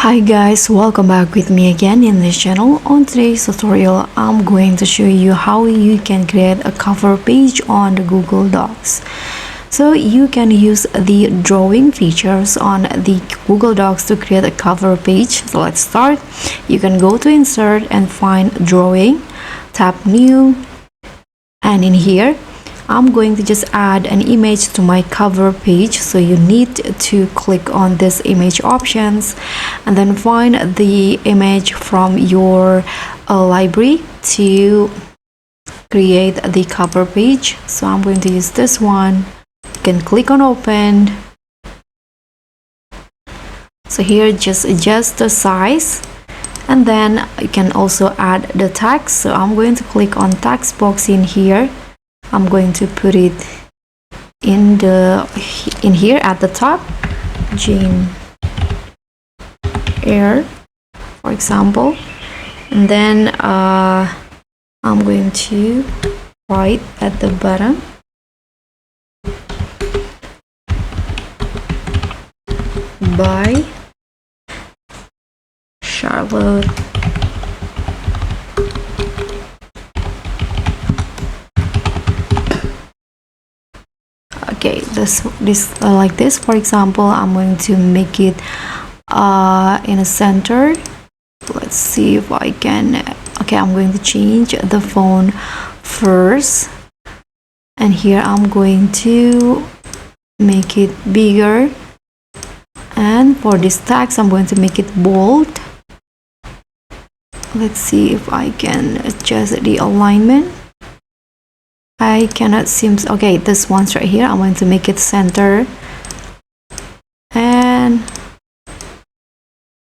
Hi guys, welcome back with me again in this channel. On today's tutorial, I'm going to show you how you can create a cover page on the Google Docs. So you can use the drawing features on the Google Docs to create a cover page. So let's start. You can go to insert and find drawing, tap new, and in here I'm going to just add an image to my cover page. So you need to click on this image options and then find the image from your library to create the cover page. So I'm going to use this one. You can click on open. So here just adjust the size, and then you can also add the text. So I'm going to click on text box in here. I'm going to put it in here at the top, Jane Eyre, for example, and then I'm going to write at the bottom by Charlotte okay, this like this. For example, I'm going to make it in a center. Let's see if I can. Okay, I'm going to change the font first, and here I'm going to make it bigger, and for this text I'm going to make it bold. Let's see if I can adjust the alignment. I cannot seem. Okay, this one's right here. I'm going to make it center, and you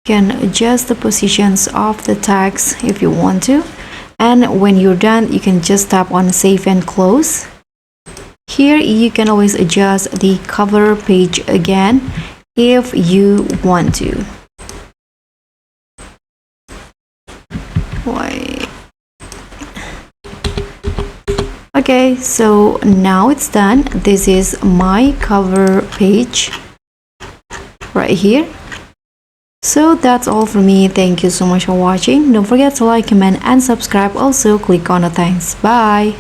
can adjust the positions of the text if you want to. And when you're done, you can just tap on save and close. Here you can always adjust the cover page again if you want to. Okay, so now it's done. This is my cover page right here. So that's all for me. Thank you so much for watching. Don't forget to like, comment, and subscribe. Also click on the thanks. Bye.